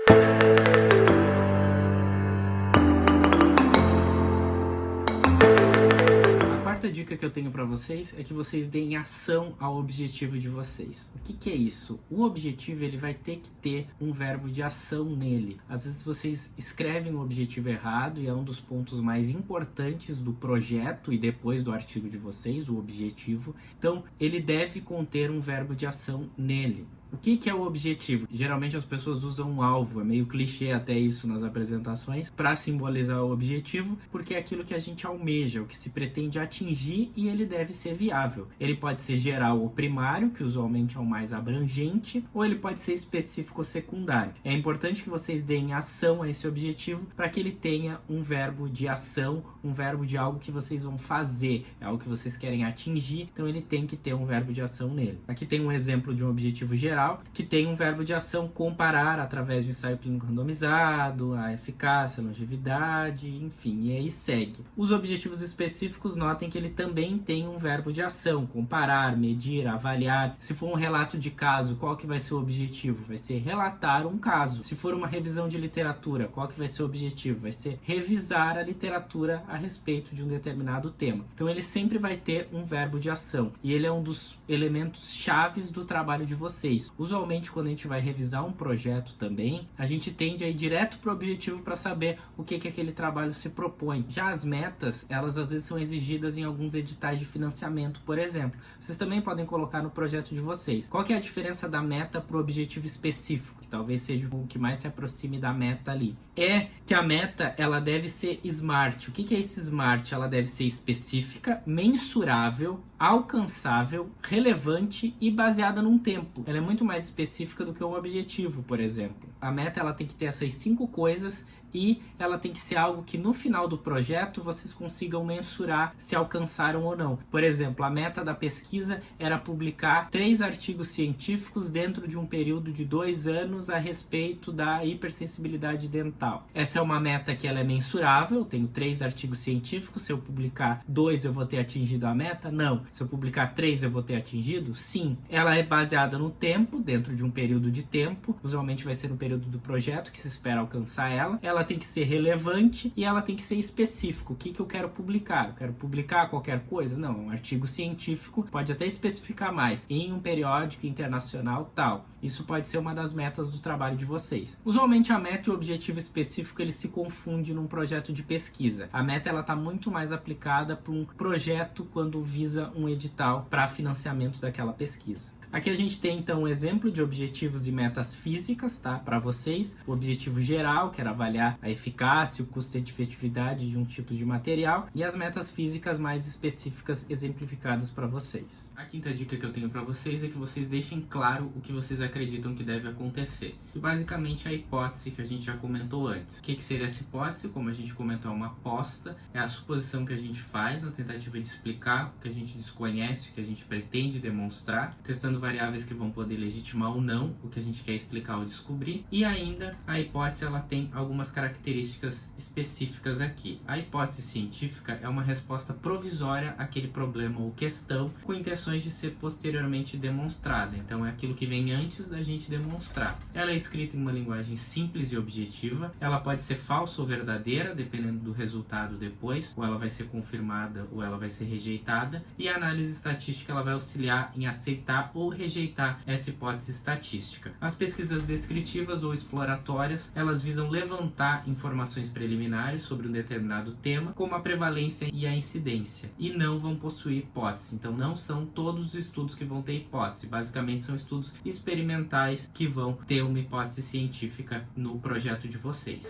A quarta dica que eu tenho para vocês é que vocês deem ação ao objetivo de vocês. O que é isso? O objetivo ele vai ter que ter um verbo de ação nele. Às vezes vocês escrevem o objetivo errado e é um dos pontos mais importantes do projeto e depois do artigo de vocês, o objetivo. Então, ele deve conter um verbo de ação nele. O que é o objetivo? Geralmente as pessoas usam um alvo, é meio clichê até isso nas apresentações, para simbolizar o objetivo, porque é aquilo que a gente almeja, o que se pretende atingir e ele deve ser viável. Ele pode ser geral ou primário, que usualmente é o mais abrangente, ou ele pode ser específico ou secundário. É importante que vocês deem ação a esse objetivo para que ele tenha um verbo de ação, um verbo de algo que vocês vão fazer, é algo que vocês querem atingir, então ele tem que ter um verbo de ação nele. Aqui tem um exemplo de um objetivo geral, que tem um verbo de ação comparar através do ensaio clínico randomizado, a eficácia, a longevidade, enfim, e aí segue. Os objetivos específicos, notem que ele também tem um verbo de ação, comparar, medir, avaliar. Se for um relato de caso, qual que vai ser o objetivo? Vai ser relatar um caso. Se for uma revisão de literatura, qual que vai ser o objetivo? Vai ser revisar a literatura a respeito de um determinado tema. Então ele sempre vai ter um verbo de ação, e ele é um dos elementos chaves do trabalho de vocês. Usualmente, quando a gente vai revisar um projeto também, a gente tende a ir direto para o objetivo para saber o que aquele trabalho se propõe. Já as metas, elas às vezes são exigidas em alguns editais de financiamento, por exemplo. Vocês também podem colocar no projeto de vocês. Qual que é a diferença da meta para o objetivo específico? Que talvez seja o que mais se aproxime da meta ali. É que a meta, ela deve ser SMART. O que é esse SMART? Ela deve ser específica, mensurável, alcançável, relevante e baseada num tempo. Ela é muito mais específica do que um objetivo, por exemplo. A meta ela tem que ter essas 5 coisas e ela tem que ser algo que no final do projeto vocês consigam mensurar se alcançaram ou não. Por exemplo, a meta da pesquisa era publicar 3 artigos científicos dentro de um período de 2 anos a respeito da hipersensibilidade dental. Essa é uma meta que ela é mensurável, eu tenho 3 artigos científicos, se eu publicar 2 eu vou ter atingido a meta? Não. Se eu publicar 3 eu vou ter atingido? Sim. Ela é baseada no tempo, dentro de um período de tempo, usualmente vai ser no período do projeto que se espera alcançar ela. Ela tem que ser relevante e ela tem que ser específico. O que eu quero publicar? Eu quero publicar qualquer coisa? Não, um artigo científico pode até especificar mais, em um periódico internacional tal. Isso pode ser uma das metas do trabalho de vocês. Usualmente a meta e o objetivo específico ele se confunde num projeto de pesquisa. A meta ela está muito mais aplicada para um projeto quando visa um edital para financiamento daquela pesquisa. Aqui a gente tem então um exemplo de objetivos e metas físicas, tá? Para vocês, o objetivo geral, que era avaliar a eficácia, o custo e efetividade de um tipo de material, e as metas físicas mais específicas exemplificadas para vocês. A quinta dica que eu tenho para vocês é que vocês deixem claro o que vocês acreditam que deve acontecer. E basicamente a hipótese que a gente já comentou antes. O que seria essa hipótese? Como a gente comentou, é uma aposta, é a suposição que a gente faz na tentativa de explicar o que a gente desconhece, o que a gente pretende demonstrar, testando variáveis que vão poder legitimar ou não o que a gente quer explicar ou descobrir. E ainda a hipótese ela tem algumas características específicas aqui. A hipótese científica é uma resposta provisória àquele problema ou questão com intenções de ser posteriormente demonstrada. Então é aquilo que vem antes da gente demonstrar. Ela é escrita em uma linguagem simples e objetiva. Ela pode ser falsa ou verdadeira, dependendo do resultado depois, ou ela vai ser confirmada ou ela vai ser rejeitada. E a análise estatística ela vai auxiliar em aceitar ou rejeitar essa hipótese estatística. As pesquisas descritivas ou exploratórias, elas visam levantar informações preliminares sobre um determinado tema, como a prevalência e a incidência, e não vão possuir hipótese. Então não são todos os estudos que vão ter hipótese, basicamente são estudos experimentais que vão ter uma hipótese científica no projeto de vocês.